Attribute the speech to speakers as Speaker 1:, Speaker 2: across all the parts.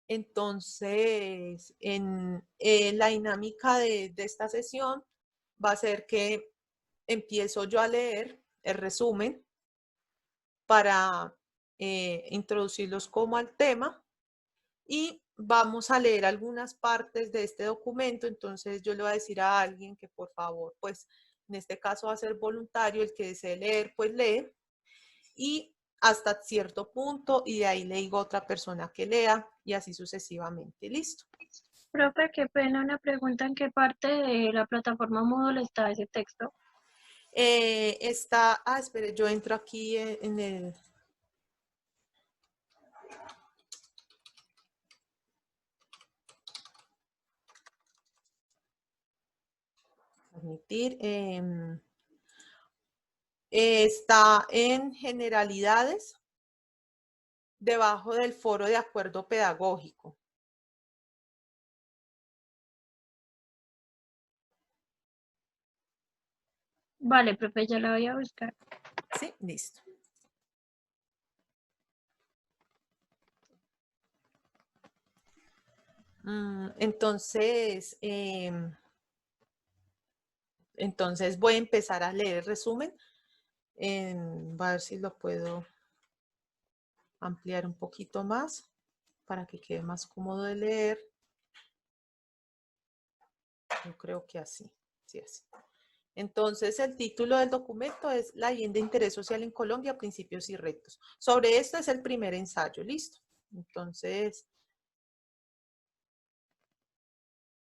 Speaker 1: Entonces, en la dinámica de esta sesión va a ser que empiezo yo a leer el resumen para introducirlos como al tema y vamos a leer algunas partes de este documento. Entonces yo le voy a decir a alguien que por favor, pues en este caso va a ser voluntario, el que desee leer, pues lee, y hasta cierto punto, y de ahí le digo a otra persona que lea, y así sucesivamente. Listo.
Speaker 2: Profe, qué pena, una pregunta, ¿en qué parte de la plataforma Moodle está ese texto?
Speaker 1: Espere, yo entro aquí en el... Admitir. Está en generalidades, debajo del foro de acuerdo pedagógico.
Speaker 2: Vale, profe, ya la voy a buscar.
Speaker 1: Sí, listo. Entonces, voy a empezar a leer el resumen. Voy a ver si lo puedo ampliar un poquito más para que quede más cómodo de leer. Yo creo que así, sí, así. Entonces, el título del documento es La vivienda de interés social en Colombia, principios y retos. Sobre esto es el primer ensayo, ¿listo? Entonces,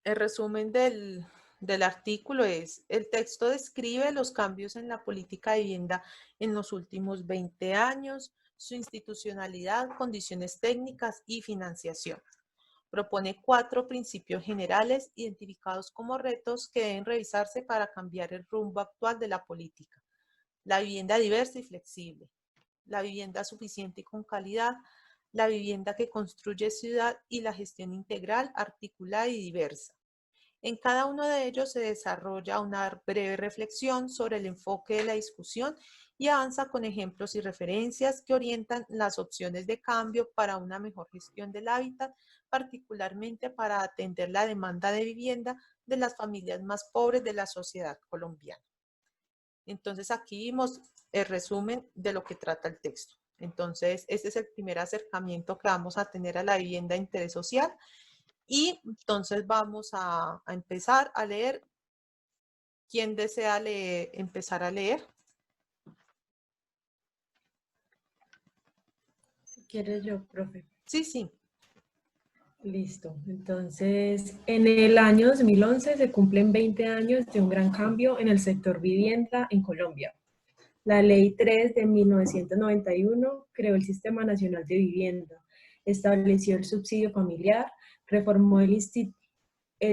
Speaker 1: el resumen del artículo es: el texto describe los cambios en la política de vivienda en los últimos 20 años, su institucionalidad, condiciones técnicas y financiación. Propone 4 principios generales identificados como retos que deben revisarse para cambiar el rumbo actual de la política. La vivienda diversa y flexible, la vivienda suficiente y con calidad, la vivienda que construye ciudad y la gestión integral, articulada y diversa. En cada uno de ellos se desarrolla una breve reflexión sobre el enfoque de la discusión y avanza con ejemplos y referencias que orientan las opciones de cambio para una mejor gestión del hábitat, particularmente para atender la demanda de vivienda de las familias más pobres de la sociedad colombiana. Entonces aquí vimos el resumen de lo que trata el texto. Entonces este es el primer acercamiento que vamos a tener a la vivienda de interés social. Y entonces vamos a empezar a leer. ¿Quién desea empezar a leer?
Speaker 3: Si quieres yo, profe.
Speaker 1: Sí, sí.
Speaker 3: Listo. Entonces, en el año 2011 se cumplen 20 años de un gran cambio en el sector vivienda en Colombia. La Ley 3 de 1991 creó el Sistema Nacional de Vivienda, estableció el subsidio familiar, reformó el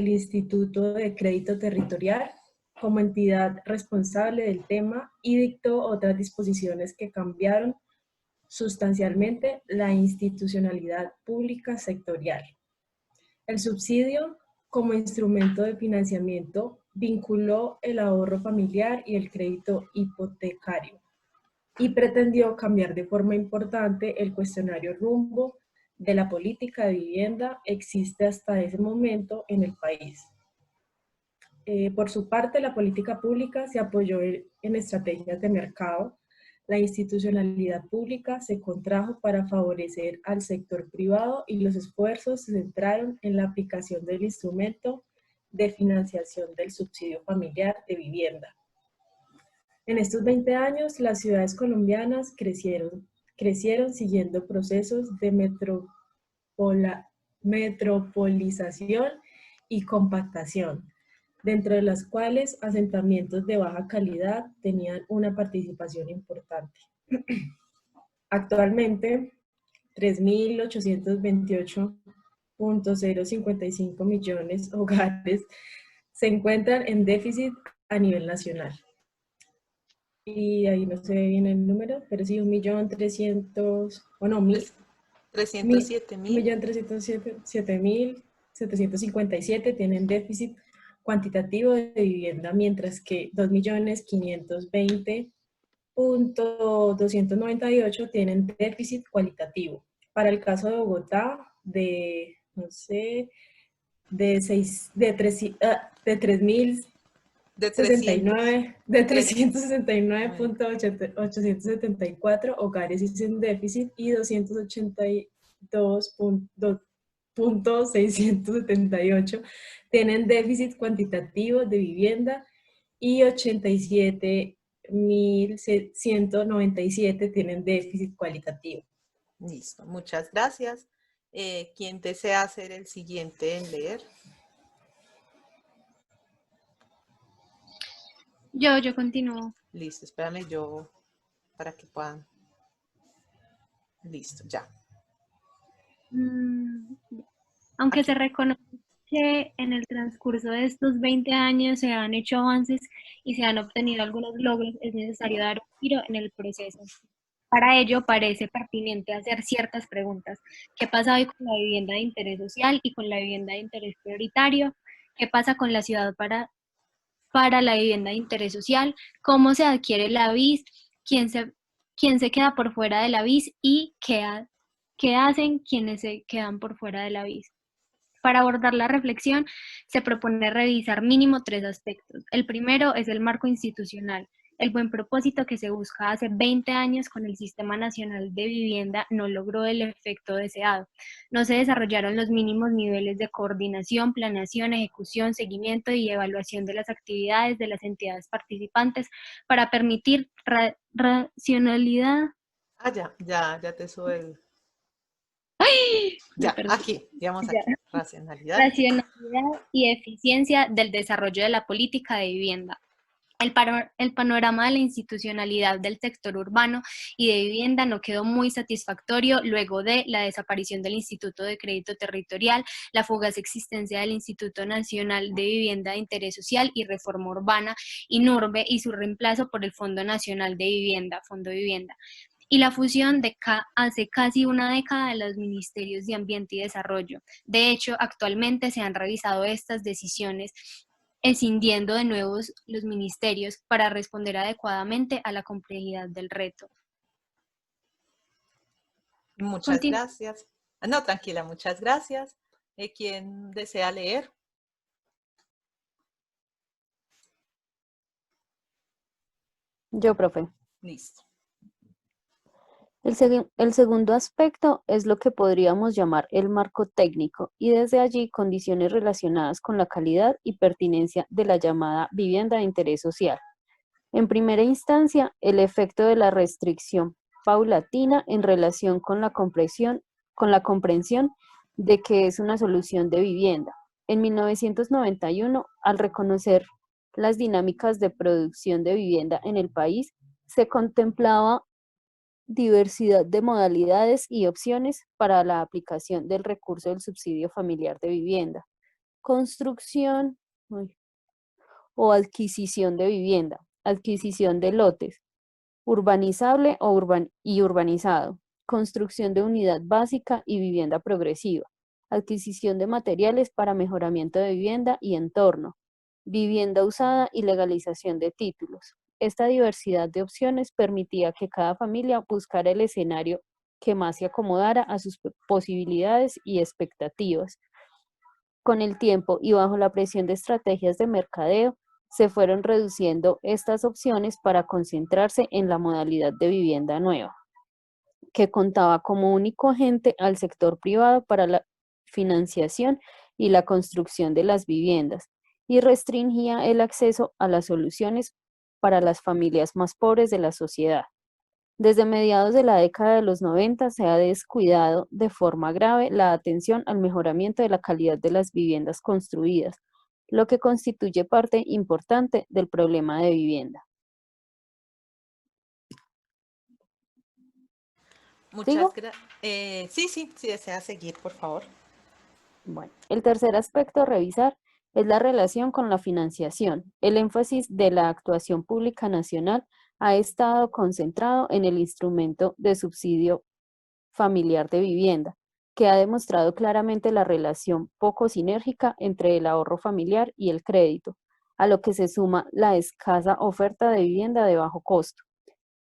Speaker 3: Instituto de Crédito Territorial como entidad responsable del tema y dictó otras disposiciones que cambiaron sustancialmente la institucionalidad pública sectorial. El subsidio, como instrumento de financiamiento, vinculó el ahorro familiar y el crédito hipotecario y pretendió cambiar de forma importante el cuestionario rumbo de la política de vivienda existe hasta ese momento en el país. Por su parte, la política pública se apoyó en estrategias de mercado. La institucionalidad pública se contrajo para favorecer al sector privado y los esfuerzos se centraron en la aplicación del instrumento de financiación del subsidio familiar de vivienda. En estos 20 años, las ciudades colombianas crecieron siguiendo procesos de metropolización y compactación, dentro de las cuales asentamientos de baja calidad tenían una participación importante. Actualmente, 3.828.055 millones de hogares se encuentran en déficit a nivel nacional. Y ahí no se ve bien el número, pero sí 1.307.000, o no, 1.307.757 tienen déficit cuantitativo de vivienda, mientras que 2.520.298 tienen déficit cualitativo. Para el caso de Bogotá, no sé, de 3.000
Speaker 1: De 300.
Speaker 3: de
Speaker 1: Tres. A ver.
Speaker 3: 369.874 hogares sin déficit y 282.678 tienen déficit cuantitativo de vivienda y 87.197 tienen déficit cualitativo.
Speaker 1: Listo, muchas gracias. ¿Quién desea hacer el siguiente en leer?
Speaker 2: Yo continúo.
Speaker 1: Listo, espérame yo para que puedan. Listo, ya.
Speaker 2: Aunque
Speaker 1: Aquí.
Speaker 2: se reconoce que en el transcurso de estos 20 años se han hecho avances y se han obtenido algunos logros, es necesario dar un giro en el proceso. Para ello, parece pertinente hacer ciertas preguntas. ¿Qué pasa hoy con la vivienda de interés social y con la vivienda de interés prioritario? ¿Qué pasa con la ciudad para la vivienda de interés social? ¿Cómo se adquiere la BIS? ¿Quién se queda por fuera de la BIS? ¿Y qué hacen quienes se quedan por fuera de la BIS? Para abordar la reflexión, se propone revisar mínimo 3 aspectos. El primero es el marco institucional. El buen propósito que se busca hace 20 años con el Sistema Nacional de Vivienda no logró el efecto deseado. No se desarrollaron los mínimos niveles de coordinación, planeación, ejecución, seguimiento y evaluación de las actividades de las entidades participantes para permitir racionalidad.
Speaker 1: Ya te sube el.
Speaker 2: Me
Speaker 1: Ya,
Speaker 2: perdí.
Speaker 1: aquí, digamos
Speaker 2: Ya.
Speaker 1: aquí. Racionalidad.
Speaker 2: Racionalidad y eficiencia del desarrollo de la política de vivienda. El panorama de la institucionalidad del sector urbano y de vivienda no quedó muy satisfactorio luego de la desaparición del Instituto de Crédito Territorial, la fugaz existencia del Instituto Nacional de Vivienda de Interés Social y Reforma Urbana, INURBE, y su reemplazo por el Fondo Nacional de Vivienda, Fondo Vivienda, y la fusión de hace casi una década de los Ministerios de Ambiente y Desarrollo. De hecho, actualmente se han revisado estas decisiones escindiendo de nuevo los ministerios para responder adecuadamente a la complejidad del reto.
Speaker 1: Muchas gracias. No, tranquila, muchas gracias. ¿Quién desea leer?
Speaker 4: Yo, profe.
Speaker 1: Listo.
Speaker 4: El segundo aspecto es lo que podríamos llamar el marco técnico y desde allí condiciones relacionadas con la calidad y pertinencia de la llamada vivienda de interés social. En primera instancia, el efecto de la restricción paulatina en relación con la comprensión de que es una solución de vivienda. En 1991, al reconocer las dinámicas de producción de vivienda en el país, se contemplaba diversidad de modalidades y opciones para la aplicación del recurso del subsidio familiar de vivienda, construcción o adquisición de vivienda, adquisición de lotes, urbanizable y urbanizado, construcción de unidad básica y vivienda progresiva, adquisición de materiales para mejoramiento de vivienda y entorno, vivienda usada y legalización de títulos. Esta diversidad de opciones permitía que cada familia buscara el escenario que más se acomodara a sus posibilidades y expectativas. Con el tiempo y bajo la presión de estrategias de mercadeo, se fueron reduciendo estas opciones para concentrarse en la modalidad de vivienda nueva, que contaba como único agente al sector privado para la financiación y la construcción de las viviendas, y restringía el acceso a las soluciones para las familias más pobres de la sociedad. Desde mediados de la década de los 90 se ha descuidado de forma grave la atención al mejoramiento de la calidad de las viviendas construidas, lo que constituye parte importante del problema de vivienda.
Speaker 1: Muchas gracias. Sí, desea seguir, por favor.
Speaker 4: Bueno, el tercer aspecto a revisar es la relación con la financiación. El énfasis de la actuación pública nacional ha estado concentrado en el instrumento de subsidio familiar de vivienda, que ha demostrado claramente la relación poco sinérgica entre el ahorro familiar y el crédito, a lo que se suma la escasa oferta de vivienda de bajo costo.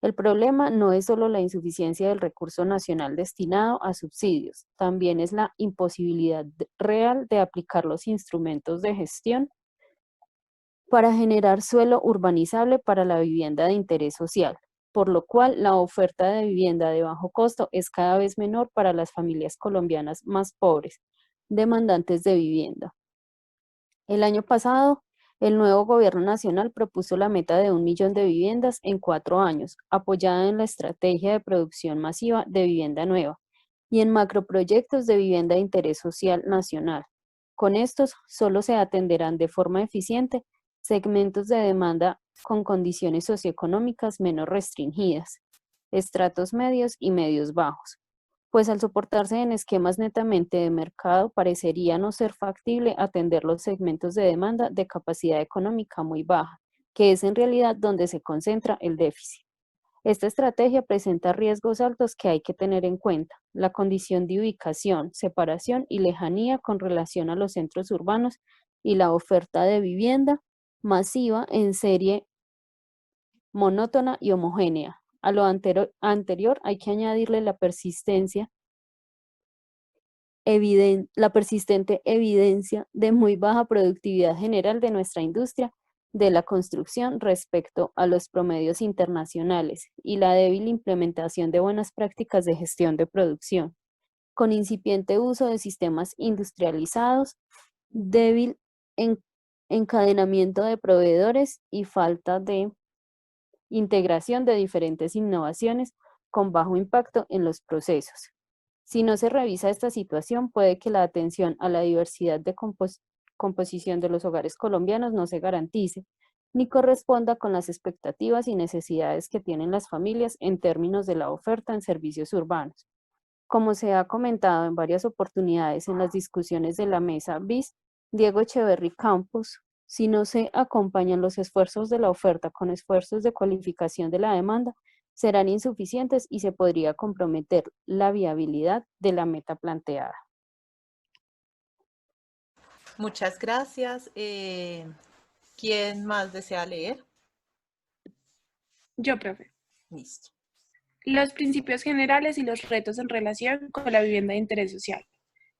Speaker 4: El problema no es solo la insuficiencia del recurso nacional destinado a subsidios, también es la imposibilidad real de aplicar los instrumentos de gestión para generar suelo urbanizable para la vivienda de interés social, por lo cual la oferta de vivienda de bajo costo es cada vez menor para las familias colombianas más pobres, demandantes de vivienda. El año pasado, el nuevo gobierno nacional propuso la meta de 1 millón de viviendas en 4 años, apoyada en la estrategia de producción masiva de vivienda nueva y en macroproyectos de vivienda de interés social nacional. Con estos, solo se atenderán de forma eficiente segmentos de demanda con condiciones socioeconómicas menos restringidas, estratos medios y medios bajos, pues al soportarse en esquemas netamente de mercado parecería no ser factible atender los segmentos de demanda de capacidad económica muy baja, que es en realidad donde se concentra el déficit. Esta estrategia presenta riesgos altos que hay que tener en cuenta: la condición de ubicación, separación y lejanía con relación a los centros urbanos y la oferta de vivienda masiva en serie monótona y homogénea. A lo anterior hay que añadirle la persistente evidencia de muy baja productividad general de nuestra industria de la construcción respecto a los promedios internacionales y la débil implementación de buenas prácticas de gestión de producción, con incipiente uso de sistemas industrializados, débil encadenamiento de proveedores y falta de integración de diferentes innovaciones con bajo impacto en los procesos. Si no se revisa esta situación, puede que la atención a la diversidad de composición de los hogares colombianos no se garantice, ni corresponda con las expectativas y necesidades que tienen las familias en términos de la oferta en servicios urbanos. Como se ha comentado en varias oportunidades en las discusiones de la mesa BIS, Diego Echeverry Campos, si no se acompañan los esfuerzos de la oferta con esfuerzos de cualificación de la demanda, serán insuficientes y se podría comprometer la viabilidad de la meta planteada.
Speaker 1: Muchas gracias. ¿Quién más desea leer?
Speaker 5: Yo, profe.
Speaker 1: Listo.
Speaker 5: Los principios generales y los retos en relación con la vivienda de interés social.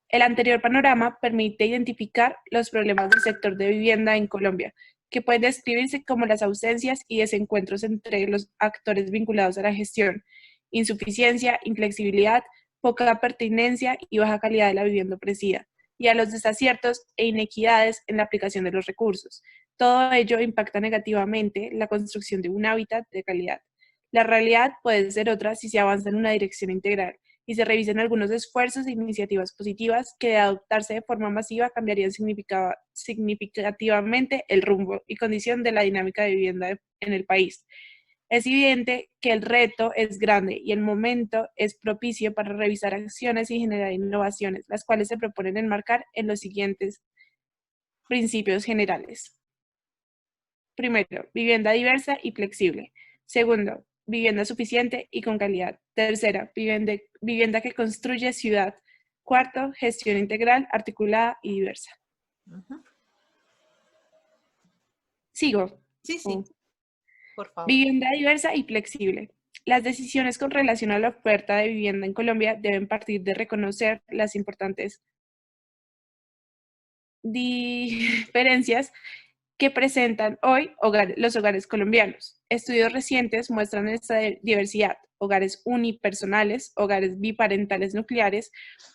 Speaker 5: El anterior panorama permite identificar los problemas del sector de vivienda en Colombia, que pueden describirse como las ausencias y desencuentros entre los actores vinculados a la gestión, insuficiencia, inflexibilidad, poca pertinencia y baja calidad de la vivienda ofrecida, y a los desaciertos e inequidades en la aplicación de los recursos. Todo ello impacta negativamente la construcción de un hábitat de calidad. La realidad puede ser otra si se avanza en una dirección integral y se revisen algunos esfuerzos e iniciativas positivas que de adoptarse de forma masiva cambiarían significativamente el rumbo y condición de la dinámica de vivienda en el país. Es evidente que el reto es grande y el momento es propicio para revisar acciones y generar innovaciones, las cuales se proponen enmarcar en los siguientes principios generales. Primero, vivienda diversa y flexible. Segundo, vivienda suficiente y con calidad. Tercera, vivienda que construye ciudad. Cuarto, gestión integral, articulada y diversa. Sigo.
Speaker 1: Sí, por favor.
Speaker 5: Vivienda diversa y flexible. Las decisiones con relación a la oferta de vivienda en Colombia deben partir de reconocer las importantes diferencias que presentan hoy los hogares colombianos. Estudios recientes muestran esta diversidad: hogares unipersonales, hogares biparentales nucleares,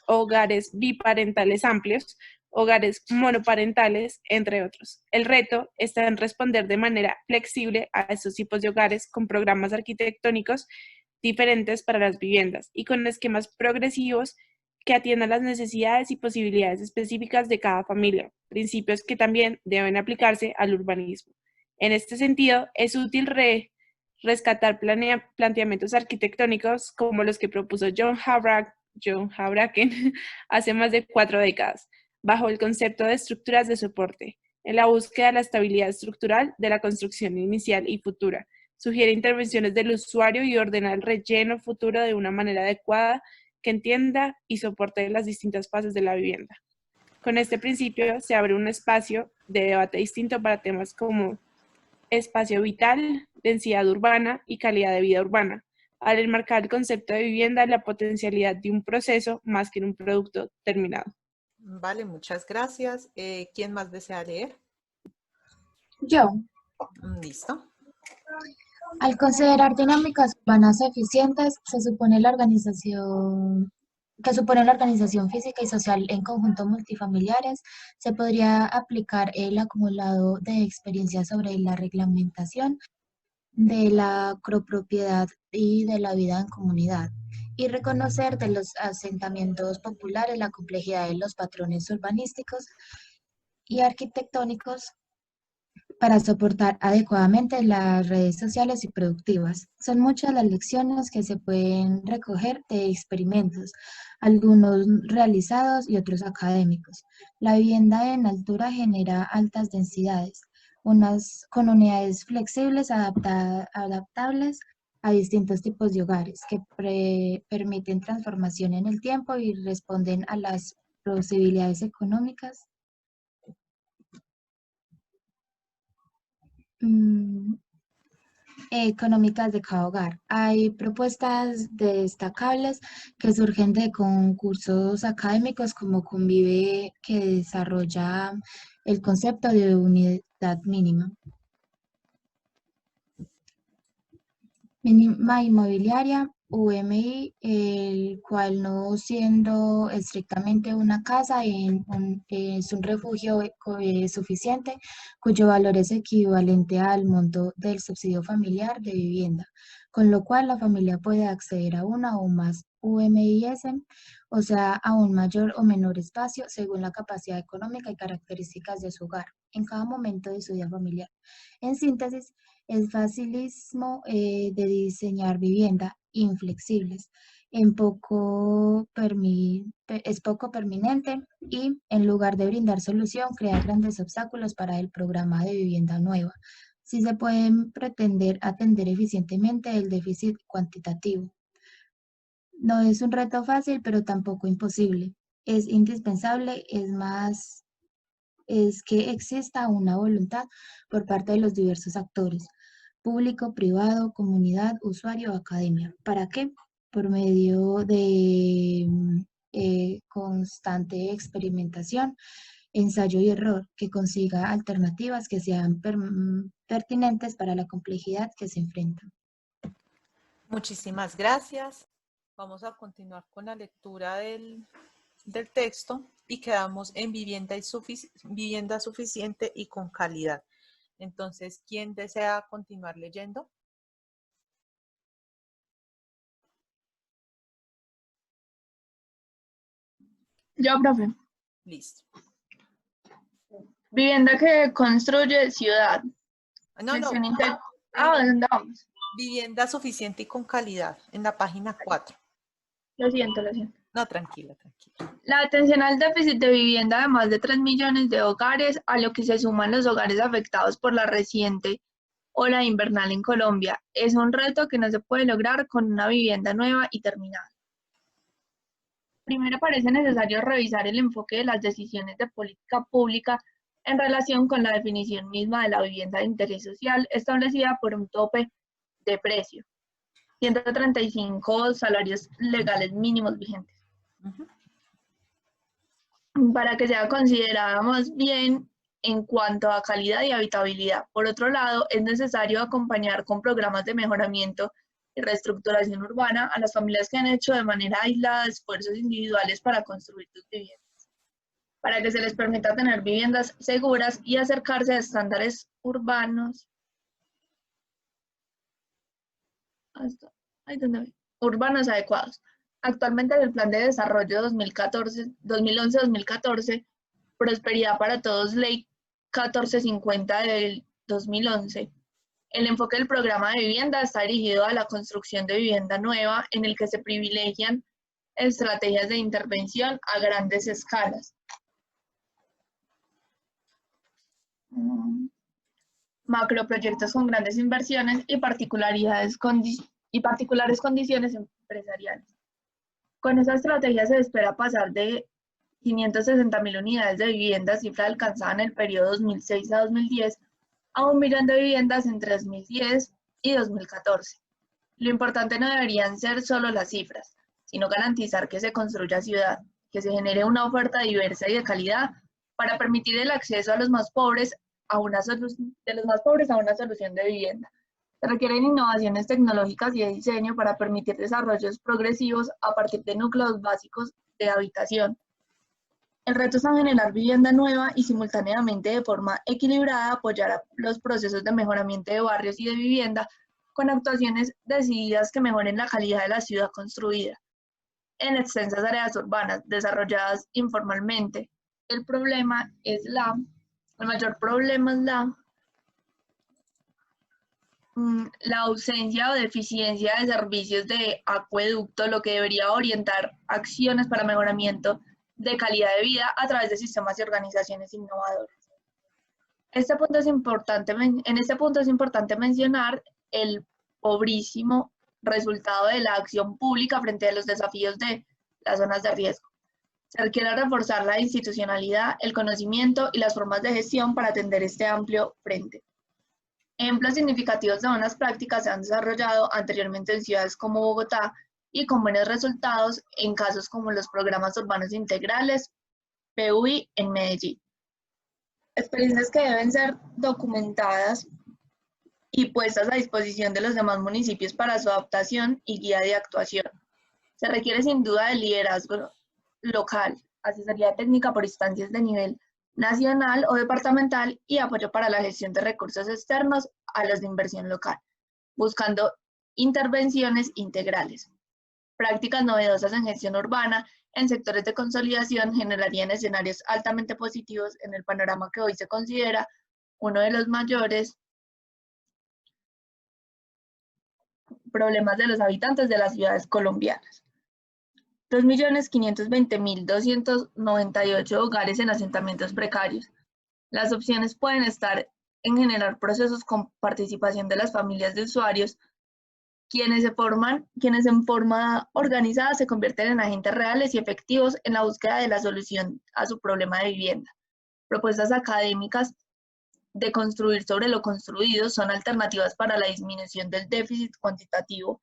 Speaker 5: hogares biparentales amplios, hogares monoparentales, entre otros. El reto está en responder de manera flexible a estos tipos de hogares con programas arquitectónicos diferentes para las viviendas y con esquemas progresivos que atiendan las necesidades y posibilidades específicas de cada familia, principios que también deben aplicarse al urbanismo. En este sentido, es útil rescatar planteamientos arquitectónicos como los que propuso John Houbraken hace más de 4 décadas, bajo el concepto de estructuras de soporte, en la búsqueda de la estabilidad estructural de la construcción inicial y futura. Sugiere intervenciones del usuario y ordena el relleno futuro de una manera adecuada que entienda y soporte las distintas fases de la vivienda. Con este principio se abre un espacio de debate distinto para temas como espacio vital, densidad urbana y calidad de vida urbana, al enmarcar el concepto de vivienda en la potencialidad de un proceso más que en un producto terminado.
Speaker 1: Vale, muchas gracias. ¿Quién más desea leer?
Speaker 6: Yo,
Speaker 1: Listo.
Speaker 6: al considerar dinámicas urbanas eficientes, que supone la organización física y social en conjunto multifamiliares, se podría aplicar el acumulado de experiencias sobre la reglamentación de la copropiedad y de la vida en comunidad, y reconocer de los asentamientos populares la complejidad de los patrones urbanísticos y arquitectónicos para soportar adecuadamente las redes sociales y productivas. Son muchas las lecciones que se pueden recoger de experimentos, algunos realizados y otros académicos. La vivienda en altura genera altas densidades, con unidades flexibles adaptables a distintos tipos de hogares que permiten transformación en el tiempo y responden a las posibilidades económicas de cada hogar. Hay propuestas destacables que surgen de concursos académicos como Convive, que desarrolla el concepto de unidad mínima inmobiliaria, UMI, el cual no siendo estrictamente una casa, es un refugio suficiente, cuyo valor es equivalente al monto del subsidio familiar de vivienda, con lo cual la familia puede acceder a una o más UMIS, o sea, a un mayor o menor espacio según la capacidad económica y características de su hogar, en cada momento de su vida familiar. En síntesis, es facilismo de diseñar vivienda inflexibles, es poco permanente y en lugar de brindar solución, crea grandes obstáculos para el programa de vivienda nueva. Si se puede pretender atender eficientemente el déficit cuantitativo. No es un reto fácil, pero tampoco imposible. Es indispensable, es que exista una voluntad por parte de los diversos actores, público, privado, comunidad, usuario, academia. ¿Para qué? Por medio de constante experimentación, ensayo y error, que consiga alternativas que sean pertinentes para la complejidad que se enfrenta.
Speaker 1: Muchísimas gracias. Vamos a continuar con la lectura del texto y quedamos en vivienda suficiente y con calidad. Entonces, ¿quién desea continuar leyendo?
Speaker 7: Yo, profe.
Speaker 1: Listo.
Speaker 7: Vivienda que construye ciudad.
Speaker 1: No.
Speaker 7: ¿Dónde vamos?
Speaker 1: Vivienda suficiente y con calidad, en la página 4.
Speaker 7: Lo siento.
Speaker 1: No, tranquila.
Speaker 7: La atención al déficit de vivienda de más de 3 millones de hogares, a lo que se suman los hogares afectados por la reciente ola invernal en Colombia, es un reto que no se puede lograr con una vivienda nueva y terminada. Primero parece necesario revisar el enfoque de las decisiones de política pública en relación con la definición misma de la vivienda de interés social establecida por un tope de precio, 135 salarios legales mínimos vigentes. Para que sea considerada más bien en cuanto a calidad y habitabilidad. Por otro lado, es necesario acompañar con programas de mejoramiento y reestructuración urbana a las familias que han hecho de manera aislada esfuerzos individuales para construir sus viviendas, para que se les permita tener viviendas seguras y acercarse a estándares urbanos urbanos adecuados. Actualmente en el Plan de Desarrollo 2011-2014, Prosperidad para Todos, Ley 1450 del 2011, el enfoque del programa de vivienda está dirigido a la construcción de vivienda nueva, en el que se privilegian estrategias de intervención a grandes escalas. Macroproyectos con grandes inversiones y particulares condiciones empresariales. Con esa estrategia se espera pasar de 560.000 unidades de vivienda, cifra alcanzada en el periodo 2006 a 2010, a 1 millón de viviendas entre 2010 y 2014. Lo importante no deberían ser solo las cifras, sino garantizar que se construya ciudad, que se genere una oferta diversa y de calidad para permitir el acceso a los más pobres a una solución de vivienda. Se requieren innovaciones tecnológicas y de diseño para permitir desarrollos progresivos a partir de núcleos básicos de habitación. El reto es generar vivienda nueva y simultáneamente de forma equilibrada apoyar los procesos de mejoramiento de barrios y de vivienda con actuaciones decididas que mejoren la calidad de la ciudad construida en extensas áreas urbanas desarrolladas informalmente. El mayor problema es la ausencia o deficiencia de servicios de acueducto, lo que debería orientar acciones para mejoramiento de calidad de vida a través de sistemas y organizaciones innovadores. En este punto es importante mencionar el pobrísimo resultado de la acción pública frente a los desafíos de las zonas de riesgo. Se requiere reforzar la institucionalidad, el conocimiento y las formas de gestión para atender este amplio frente. Ejemplos significativos de buenas prácticas se han desarrollado anteriormente en ciudades como Bogotá y con buenos resultados en casos como los programas urbanos integrales, PUI en Medellín. Experiencias que deben ser documentadas y puestas a disposición de los demás municipios para su adaptación y guía de actuación. Se requiere sin duda de liderazgo local, asesoría técnica por instancias de nivel nacional o departamental y apoyo para la gestión de recursos externos a los de inversión local, buscando intervenciones integrales. Prácticas novedosas en gestión urbana en sectores de consolidación generarían escenarios altamente positivos en el panorama que hoy se considera uno de los mayores problemas de los habitantes de las ciudades colombianas. 2.520.298 hogares en asentamientos precarios. Las opciones pueden estar en generar procesos con participación de las familias de usuarios, quienes en forma organizada se convierten en agentes reales y efectivos en la búsqueda de la solución a su problema de vivienda. Propuestas académicas de construir sobre lo construido son alternativas para la disminución del déficit cuantitativo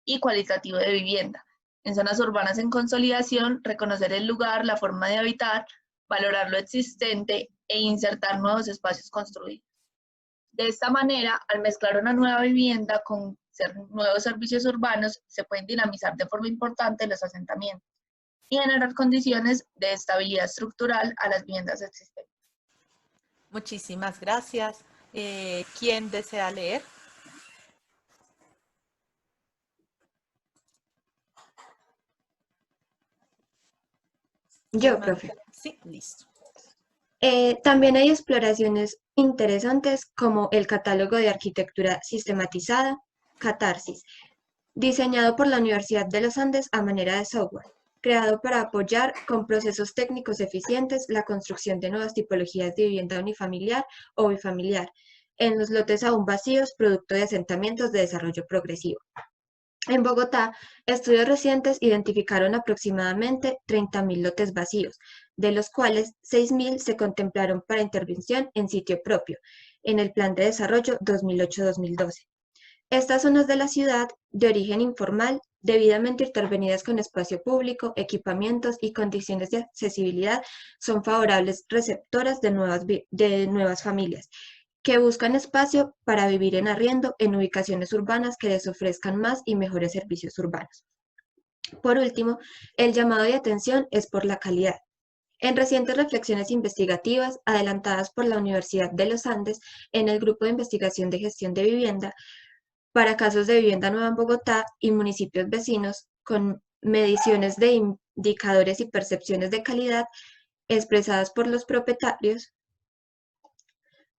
Speaker 7: y cualitativo de vivienda. En zonas urbanas en consolidación, reconocer el lugar, la forma de habitar, valorar lo existente e insertar nuevos espacios construidos. De esta manera, al mezclar una nueva vivienda con nuevos servicios urbanos, se pueden dinamizar de forma importante los asentamientos y generar condiciones de estabilidad estructural a las viviendas existentes.
Speaker 1: Muchísimas gracias. ¿Quién desea leer?
Speaker 8: Yo, profe.
Speaker 1: Sí, listo.
Speaker 8: También hay exploraciones interesantes como el catálogo de arquitectura sistematizada, Catarsis, diseñado por la Universidad de los Andes a manera de software, creado para apoyar con procesos técnicos eficientes la construcción de nuevas tipologías de vivienda unifamiliar o bifamiliar en los lotes aún vacíos producto de asentamientos de desarrollo progresivo. En Bogotá, estudios recientes identificaron aproximadamente 30.000 lotes vacíos, de los cuales 6.000 se contemplaron para intervención en sitio propio, en el Plan de Desarrollo 2008-2012. Estas zonas de la ciudad, de origen informal, debidamente intervenidas con espacio público, equipamientos y condiciones de accesibilidad, son favorables receptoras de nuevas familias, que buscan espacio para vivir en arriendo en ubicaciones urbanas que les ofrezcan más y mejores servicios urbanos. Por último, el llamado de atención es por la calidad. En recientes reflexiones investigativas adelantadas por la Universidad de los Andes en el Grupo de Investigación de Gestión de Vivienda, para casos de vivienda nueva en Bogotá y municipios vecinos, con mediciones de indicadores y percepciones de calidad expresadas por los propietarios,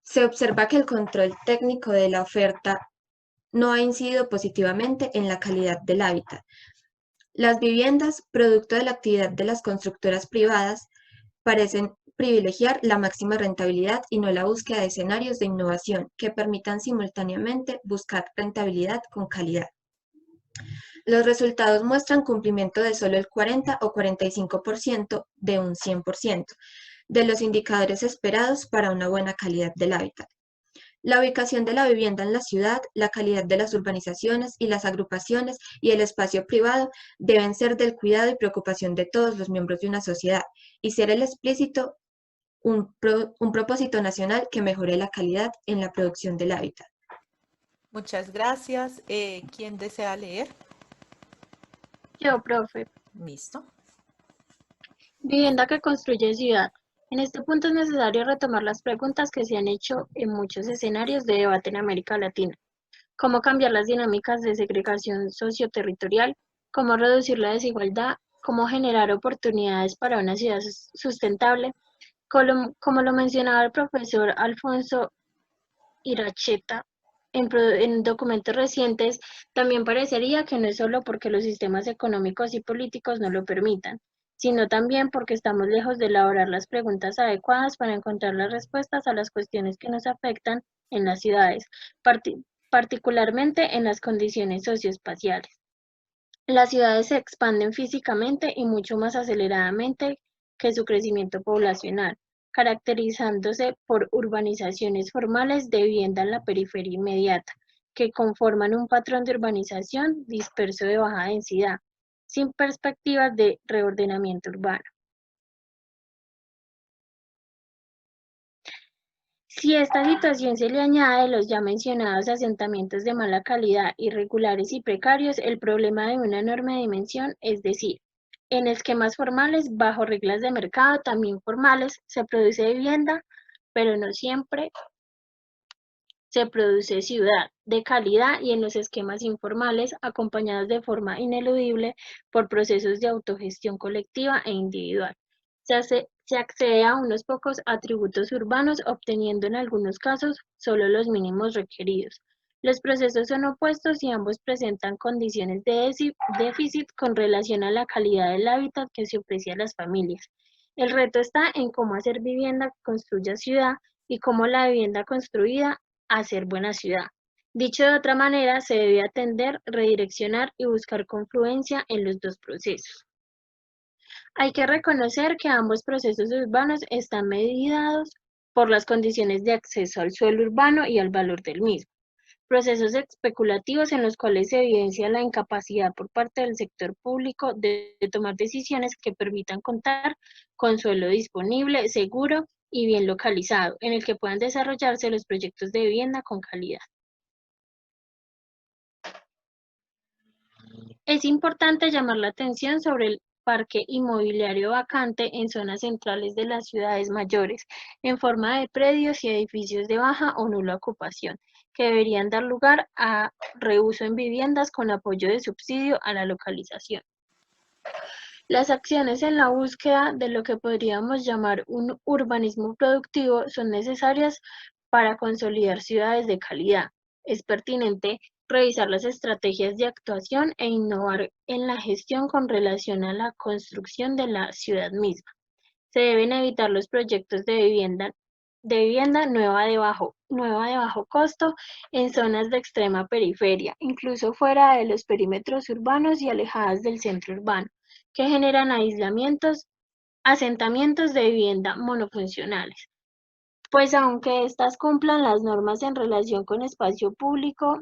Speaker 8: se observa que el control técnico de la oferta no ha incidido positivamente en la calidad del hábitat. Las viviendas, producto de la actividad de las constructoras privadas, parecen privilegiar la máxima rentabilidad y no la búsqueda de escenarios de innovación que permitan simultáneamente buscar rentabilidad con calidad. Los resultados muestran cumplimiento de solo el 40 o 45% de un 100% de los indicadores esperados para una buena calidad del hábitat. La ubicación de la vivienda en la ciudad, la calidad de las urbanizaciones y las agrupaciones y el espacio privado deben ser del cuidado y preocupación de todos los miembros de una sociedad y ser el explícito un propósito nacional que mejore la calidad en la producción del hábitat.
Speaker 1: Muchas gracias. ¿Quién desea leer?
Speaker 2: Yo, profe.
Speaker 1: Listo.
Speaker 2: Vivienda que construye ciudad. En este punto es necesario retomar las preguntas que se han hecho en muchos escenarios de debate en América Latina. Cómo cambiar las dinámicas de segregación socioterritorial, cómo reducir la desigualdad, cómo generar oportunidades para una ciudad sustentable. Como lo mencionaba el profesor Alfonso Iracheta, en documentos recientes, también parecería que no es solo porque los sistemas económicos y políticos no lo permitan, sino también porque estamos lejos de elaborar las preguntas adecuadas para encontrar las respuestas a las cuestiones que nos afectan en las ciudades, particularmente en las condiciones socioespaciales. Las ciudades se expanden físicamente y mucho más aceleradamente que su crecimiento poblacional, caracterizándose por urbanizaciones formales de vivienda en la periferia inmediata, que conforman un patrón de urbanización disperso de baja densidad, sin perspectivas de reordenamiento urbano. Si a esta situación se le añade los ya mencionados asentamientos de mala calidad, irregulares y precarios, el problema de una enorme dimensión, es decir, en esquemas formales, bajo reglas de mercado, también formales, se produce vivienda, pero no siempre se produce ciudad de calidad, y en los esquemas informales, acompañados de forma ineludible por procesos de autogestión colectiva e individual. Se accede a unos pocos atributos urbanos, obteniendo en algunos casos solo los mínimos requeridos. Los procesos son opuestos y ambos presentan condiciones de déficit con relación a la calidad del hábitat que se ofrece a las familias. El reto está en cómo hacer vivienda que construya ciudad y cómo la vivienda construida hacer buena ciudad. Dicho de otra manera, se debe atender, redireccionar y buscar confluencia en los dos procesos. Hay que reconocer que ambos procesos urbanos están mediados por las condiciones de acceso al suelo urbano y al valor del mismo. Procesos especulativos en los cuales se evidencia la incapacidad por parte del sector público de tomar decisiones que permitan contar con suelo disponible, seguro y bien localizado, en el que puedan desarrollarse los proyectos de vivienda con calidad. Es importante llamar la atención sobre el parque inmobiliario vacante en zonas centrales de las ciudades mayores, en forma de predios y edificios de baja o nula ocupación, que deberían dar lugar a reuso en viviendas con apoyo de subsidio a la localización. Las acciones en la búsqueda de lo que podríamos llamar un urbanismo productivo son necesarias para consolidar ciudades de calidad. Es pertinente revisar las estrategias de actuación e innovar en la gestión con relación a la construcción de la ciudad misma. Se deben evitar los proyectos de vivienda nueva de bajo costo en zonas de extrema periferia, incluso fuera de los perímetros urbanos y alejadas del centro urbano, que generan asentamientos de vivienda monofuncionales. Pues aunque éstas cumplan las normas en relación con espacio público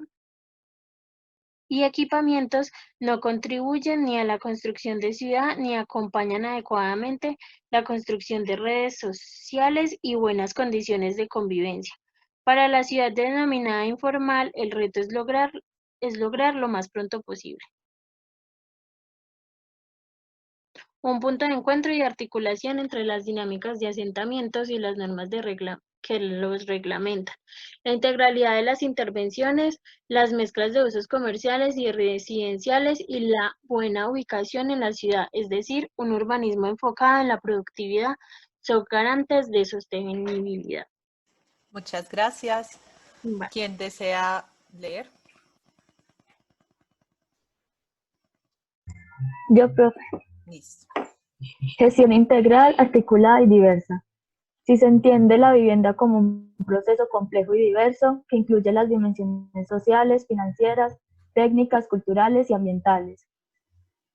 Speaker 2: y equipamientos, no contribuyen ni a la construcción de ciudad ni acompañan adecuadamente la construcción de redes sociales y buenas condiciones de convivencia. Para la ciudad denominada informal, el reto es lograr lo más pronto posible un punto de encuentro y articulación entre las dinámicas de asentamientos y las normas que los reglamentan, la integralidad de las intervenciones, las mezclas de usos comerciales y residenciales y la buena ubicación en la ciudad, es decir, un urbanismo enfocado en la productividad, son garantes de sostenibilidad.
Speaker 1: Muchas gracias.
Speaker 2: Vale.
Speaker 1: ¿Quién desea leer?
Speaker 9: Yo, profe.
Speaker 1: Listo.
Speaker 9: Gestión integral, articulada y diversa. Si se entiende la vivienda como un proceso complejo y diverso que incluye las dimensiones sociales, financieras, técnicas, culturales y ambientales,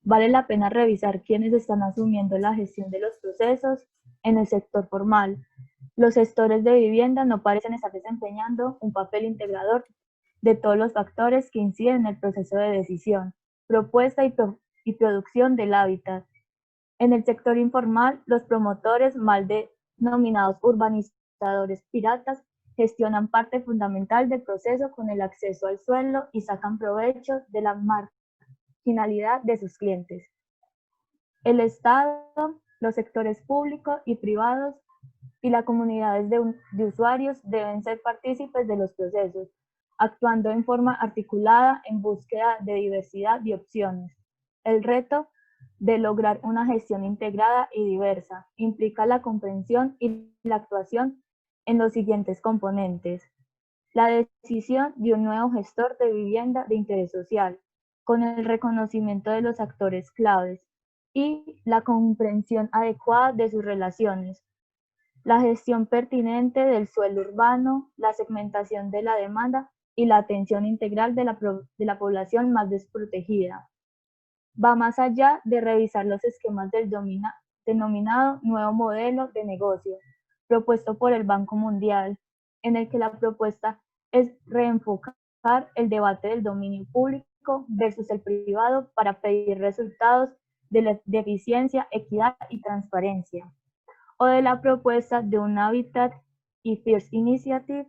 Speaker 9: vale la pena revisar quiénes están asumiendo la gestión de los procesos en el sector formal, Los gestores de vivienda no parecen estar desempeñando un papel integrador de todos los factores que inciden en el proceso de decisión, propuesta y producción del hábitat. En el sector informal, los promotores, mal denominados urbanizadores piratas, gestionan parte fundamental del proceso con el acceso al suelo y sacan provecho de la marginalidad de sus clientes. El Estado, los sectores públicos y privados y las comunidades de usuarios deben ser partícipes de los procesos, actuando en forma articulada en búsqueda de diversidad de opciones. El reto de lograr una gestión integrada y diversa implica la comprensión y la actuación en los siguientes componentes. La decisión de un nuevo gestor de vivienda de interés social, con el reconocimiento de los actores claves y la comprensión adecuada de sus relaciones. La gestión pertinente del suelo urbano, la segmentación de la demanda y la atención integral de la población más desprotegida. Va más allá de revisar los esquemas del denominado nuevo modelo de negocio propuesto por el Banco Mundial, en el que la propuesta es reenfocar el debate del dominio público versus el privado para pedir resultados de eficiencia, equidad y transparencia, o de la propuesta de un Habitat y First Initiative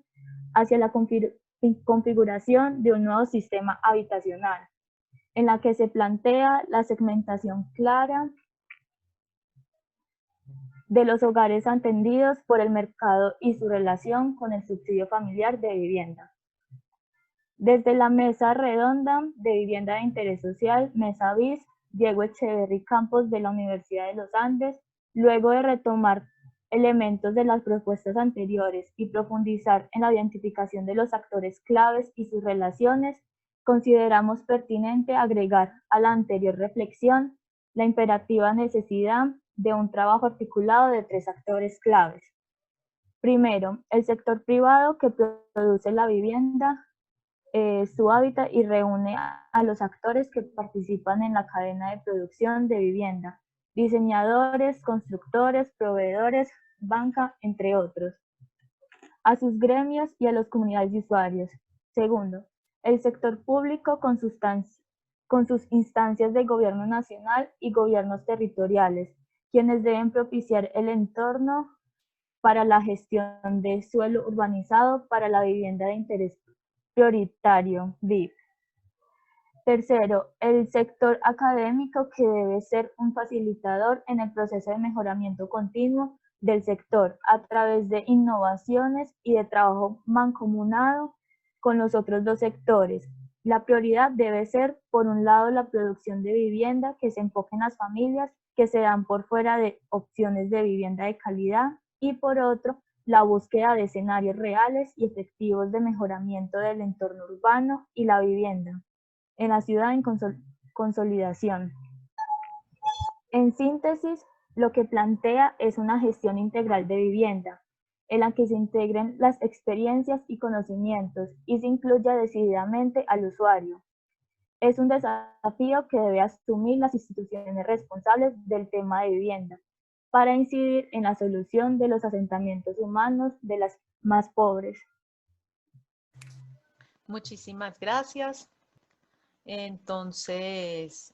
Speaker 9: hacia la configuración de un nuevo sistema habitacional, en la que se plantea la segmentación clara de los hogares atendidos por el mercado y su relación con el subsidio familiar de vivienda. Desde la Mesa Redonda de Vivienda de Interés Social, Mesa BIS, Diego Echeverry Campos de la Universidad de los Andes, luego de retomar elementos de las propuestas anteriores y profundizar en la identificación de los actores claves y sus relaciones, consideramos pertinente agregar a la anterior reflexión la imperativa necesidad de un trabajo articulado de tres actores claves. Primero, el sector privado que produce la vivienda, su hábitat y reúne a los actores que participan en la cadena de producción de vivienda, diseñadores, constructores, proveedores, banca, entre otros, a sus gremios y a las comunidades de usuarios. Segundo, el sector público con sus instancias de gobierno nacional y gobiernos territoriales, quienes deben propiciar el entorno para la gestión de suelo urbanizado para la vivienda de interés prioritario, VIP. Tercero, el sector académico que debe ser un facilitador en el proceso de mejoramiento continuo del sector a través de innovaciones y de trabajo mancomunado con los otros dos sectores. La prioridad debe ser, por un lado, la producción de vivienda que se enfoque en las familias que se dan por fuera de opciones de vivienda de calidad y por otro, la búsqueda de escenarios reales y efectivos de mejoramiento del entorno urbano y la vivienda en la ciudad en consolidación. En síntesis, lo que plantea es una gestión integral de vivienda, en la que se integren las experiencias y conocimientos y se incluya decididamente al usuario. Es un desafío que debe asumir las instituciones responsables del tema de vivienda para incidir en la solución de los asentamientos humanos de las más pobres.
Speaker 1: Muchísimas gracias. Entonces,